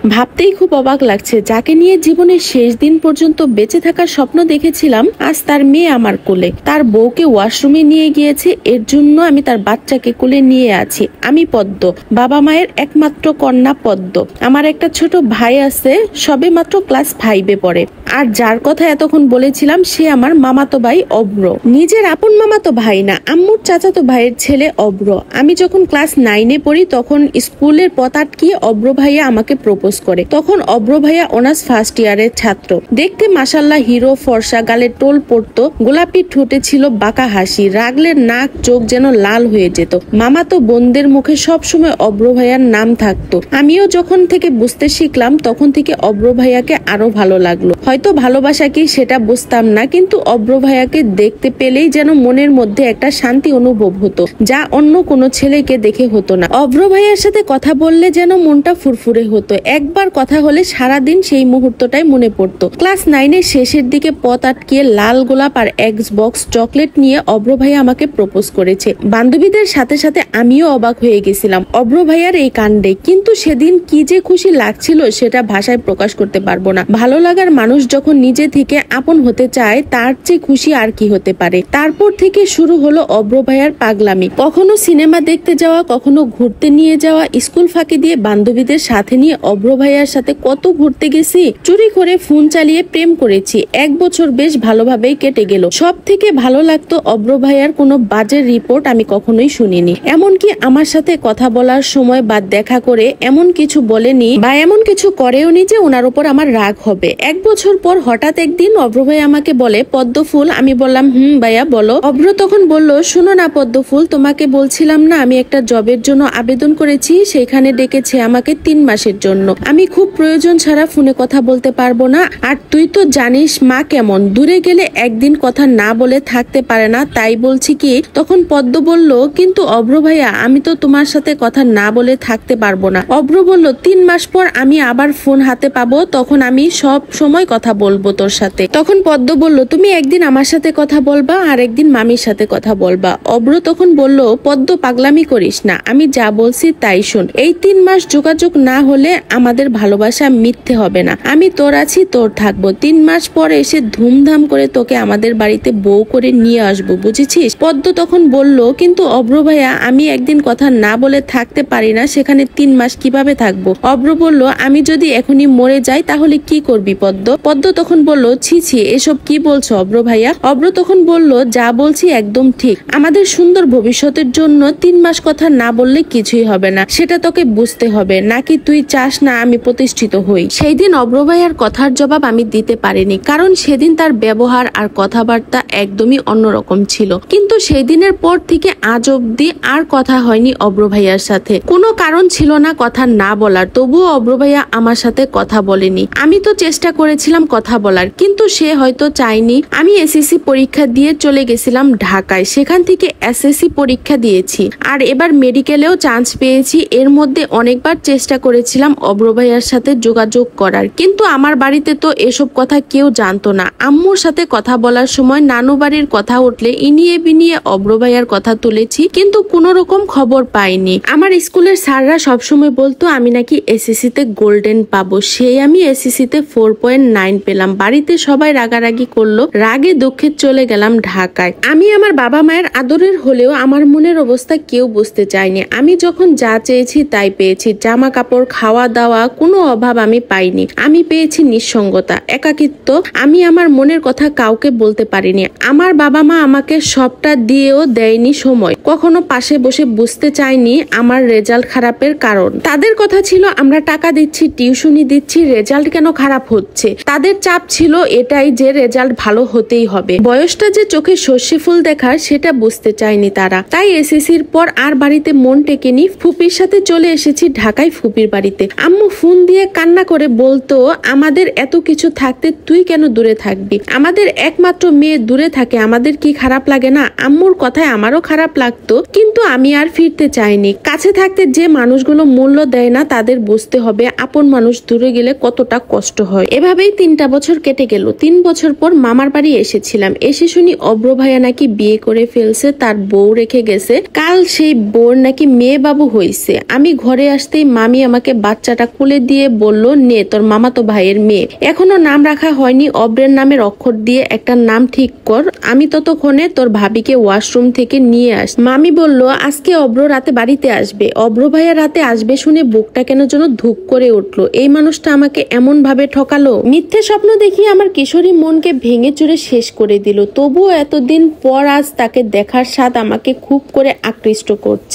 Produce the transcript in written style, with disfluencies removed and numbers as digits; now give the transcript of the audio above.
ভাবতেই খুব অবাক লাগছে, যাকে নিয়ে জীবনের শেষ দিন পর্যন্ত বেঁচে থাকার স্বপ্ন দেখেছিলাম, আজ তার মেয়ে আমার কোলে। তার বউকে ওয়াশরুমে নিয়ে গিয়েছে, এর জন্য আমি তার বাচ্চাকে কোলে নিয়ে আছি। আমি পদ্ম, বাবা মায়ের একমাত্র কন্যা পদ্ম। আমার একটা ছোট ভাই আছে, সবে মাত্র ক্লাস 5-এ পড়ে। আর যার কথা এতক্ষণ বলেছিলাম সে আমার মামাতো ভাই অব্র। নিজের আপন মামাতো ভাই না, আম্মুর চাচাতো ভাইয়ের ছেলে অব্র। আমি যখন ক্লাস 9-এ পড়ি তখন স্কুলের পথ আটকিয়ে অব্র ভাইয়া আমাকে প্রপোজ করে। তখন অব্র ভাইয়া অনার্স ফার্স্ট ইয়ারের ছাত্র। দেখতে মাশাল্লাহ হিরো, ফর্সা, গালে টোল পড়তো, গোলাপি ঠোঁটে ছিল বাঁকা হাসি, রাগলে নাক চোখ যেন লাল হয়ে যেত। মামাতো বোনদের মুখে সবসময় অব্র ভাইয়ার নাম থাকতো। আমিও যখন থেকে বুঝতে শিখলাম তখন থেকে অব্র ভাইয়াকে আরো ভালো লাগলো। হয়তো ভালোবাসা কি সেটা বুঝতাম না, কিন্তু অব্র ভাইয়াকে দেখতে পেলেই যেন মনের মধ্যে একটা শান্তি অনুভব হতো, যা অন্য কোনো ছেলেকে দেখে হতো না। অব্র ভাইয়ার সাথে কথা বললে যেন মনটা ফুরফুরে হতো। একবার কথা হলে সারাদিন সেই মুহূর্তটাই মনে পড়তো। ক্লাস 9-এর শেষের দিকে পথ আটকিয়ে লাল গোলাপ আর এক্সবক্স চকলেট নিয়ে অব্র ভাইয়া আমাকে প্রপোজ করেছে। বান্ধবীদের সাথে সাথে আমিও অবাক হয়ে গেছিলাম অব্র ভাইয়ার এই কাণ্ডে। কিন্তু সেদিন কি যে খুশি লাগছিল সেটা ভাষায় প্রকাশ করতে পারবো না। ভালো লাগার মানুষ যখন নিজে থেকে আপন হতে চায়, তার চেয়ে খুশি আর কি হতে পারে। তারপর থেকে শুরু হলো অব্র ভাইয়ার পাগলামি। কখনো সিনেমা দেখতে যাওয়া, কখনো ঘুরতে নিয়ে যাওয়া। স্কুল ফাঁকি দিয়ে বান্ধবীদের সাথে নিয়ে অব্র ভাইয়ার সাথে কত ঘুরতে গেছি, চুরি করে ফোন চালিয়ে প্রেম করেছি। 1 বছর বেশ ভালোভাবেই কেটে গেল। সব থেকে ভালো লাগতো অব্র ভাইয়ার কোনো বাজে রিপোর্ট আমি কখনোই শুনিনি। এমনকি আমার সাথে কথা বলার সময় বা দেখা করে এমন কিছু বলেনি বা এমন কিছু করেওনি যে ওনার উপর আমার রাগ হবে। 1 বছর পর হঠাৎ একদিন অব্র ভাই আমাকে বলে, পদ্ম ফুল। আমি বললাম ভাইয়া বলো। অব্র তখন বলল, শোনো না পদ্ম ফুল, তোমাকে বলছিলাম না আমি একটা জবের জন্য আবেদন করেছি, সেখানে ডেকেছে আমাকে 3 মাসের জন্য। আমি খুব প্রয়োজন ছাড়া ফোনে কথা বলতে পারবো না। আর তুই তো জানিস মা কেমন, দূরে গেলে একদিন কথা না বলে থাকতে পারে না, তাই বলছি কি। তখন পদ্ম বলল, কিন্তু অব্র ভাইয়া আমি তো তোমার সাথে কথা না বলে থাকতে পারবো না। অব্র বলল, 3 মাস পর আমি আবার ফোন হাতে পাবো, তখন আমি সব সময় কথা বলবো তোর সাথে। তখন পদ্ম বলল, তুমি একদিন আমার সাথে কথা বলবা আর একদিন মামির সাথে কথা বলবা। অব্র তখন বলল, পদ্ম পাগলামি করিস না, আমি যা বলছি তাই শোন। এই 3 মাস যোগাযোগ না হলে আমাদের ভালোবাসা মিথ্যে হবে না। আমি তোর আছি, তোর থাকবো। 3 মাস পর এসে ধুমধাম করে তোকে আমাদের বাড়িতে বউ করে নিয়ে আসবো, বুঝেছিস? পদ্ম তখন বলল, কিন্তু অব্র ভাইয়া আমি একদিন কথা না বলে থাকতে পারি না, সেখানে 3 মাস কিভাবে থাকবো? অব্র বলল, আমি যদি এখনই মরে যাই তাহলে কি করবি পদ্ম? পদ্ম তখন বলল, ছি ছি, এসব কি বলছো অব্র ভাইয়া? অব্র তখন বলল, যা বলছি একদম ঠিক। আমাদের সুন্দর ভবিষ্যতের জন্য 3 মাস কথা না বললে কিছুই হবে না, সেটা তোকে বুঝতে হবে। নাকি তুই চাস না আমি প্রতিষ্ঠিত হই? সেই দিন অব্র ভাইয়ার কথার জবাব আমি দিতে পারিনি, কারণ সেদিন তার ব্যবহার আর কথাবার্তা একদমই অন্যরকম ছিল। কিন্তু সেই দিনের পর থেকে আজ অব্দি আর কথা হয়নি অব্র ভাইয়ার সাথে। কোনো কারণ ছিল না কথা না বলার, তবুও অব্র ভাইয়া আমার সাথে কথা বলেনি। আমি তো চেষ্টা করেছিলাম কথা বলার, কিন্তু সে হয়তো চাইনি। আমি এসএসসি পরীক্ষা দিয়ে চলে গেছিলাম ঢাকায়, সেখান থেকে এসএসসি পরীক্ষা দিয়েছি আর এবার মেডিকেলেও চান্স পেয়েছি। এর মধ্যে অনেকবার চেষ্টা করেছিলাম অব্র ভাইয়ার সাথে যোগাযোগ করার, কিন্তু আমার বাড়িতে তো এসব কথা কেউ জানতো না। আম্মুর সাথে কথা বলার সময় নানু বাড়ির কথা উঠলে ইনিয়ে বিনিয়ে অব্র ভাইয়ার কথা তুলেছি, কিন্তু কোনো রকম খবর পাইনি। আমার স্কুলের স্যাররা সবসময় বলতো আমি নাকি এসএসসিতে গোল্ডেন পাবো, সেই আমি এসএসসিতে 4.9 পেলাম। বাড়িতে সবাই রাগারাগি করলো, রাগে দুঃখে চলে গেলাম ঢাকায়। আমি আমার বাবা মায়ের আদরের হলেও আমার মনের অবস্থা কেউ বুঝতে চায়নি। আমি যখন যা চেয়েছি তাই পেয়েছি, জামা কাপড়, খাওয়া দাওয়া, কোনো অভাব আমি পাইনি। আমি পেয়েছি নিঃসঙ্গতা, একাকিত্ব। আমি আমার মনের কথা কাউকে বলতে পারিনি। আমার বাবা মা আমাকে সবটা দিয়েও দেয়নি সময়, কখনো পাশে বসে বুঝতে চায়নি আমার রেজাল্ট খারাপের কারণ। তাদের কথা ছিল আমরা টাকা দিচ্ছি, টিউশনি দিচ্ছি, রেজাল্ট কেন খারাপ হচ্ছে। তাদের চাপ ছিল এটাই যে রেজাল্ট ভালো হতেই হবে। বয়সটা যে চোখে সর্ষে ফুল দেখার সেটা বুঝতে চায়নি তারা। তাই এসএসসির পর আর বাড়িতে মন টেকেনি, ফুপির সাথে চলে এসেছি ঢাকায় ফুপির বাড়িতে। আম্মু ফোন দিয়ে কান্না করে বলতো, আমাদের এত কিছু থাকতে তুই কেন দূরে থাকবি? আমাদের একমাত্র মেয়ে দূরে থাকে, আমাদের কি খারাপ লাগে না? আম্মুর কথায় আমারও খারাপ লাগতো, কিন্তু আমি আর ফিরতে চাইনি। কাছে থাকতে যে মানুষগুলো মূল্য দেয় না তাদের বুঝতে হবে আপন মানুষ দূরে গেলে কতটা কষ্ট হয়। এভাবেই 3টা বছর কেটে গেল। 3 বছর পর মামার বাড়ি এসেছিলাম। এসে শুনি অব্র ভাইয়া নাকি বিয়ে করে ফেলছে, তার বউ রেখে গেছে। কাল সেই বউর নাকি মেয়ে বাবু হয়েছে। আমি ঘরে আসতেই মামি আমাকে বাচ্চাটা কোলে দিয়ে বলল, নে তোর মামাতো ভাইয়ের মেয়ে, এখনো নাম রাখা হয়নি, অব্রের নামের অক্ষর দিয়ে একটা নাম ঠিক কর, আমি ততক্ষণে তোর ভাবিকে ওয়াশরুম থেকে নিয়ে আস। মামি বলল, আজকে অব্র রাতে বাড়িতে আসবে। অব্র ভাইয়া রাতে আসবে শুনে বুকটা কেন যেন ধুক করে উঠলো। এই মানুষটা আমাকে এমন ভাবে ঠকালো। মিথ্যে স্বপ্ন দেখিয়ে আমার কিশোরী মনকে ভেঙে চুরে শেষ করে দিল। তবুও এতদিন পর আজ তাকে দেখার স্বাদ আমাকে খুব করে আকৃষ্ট করছে।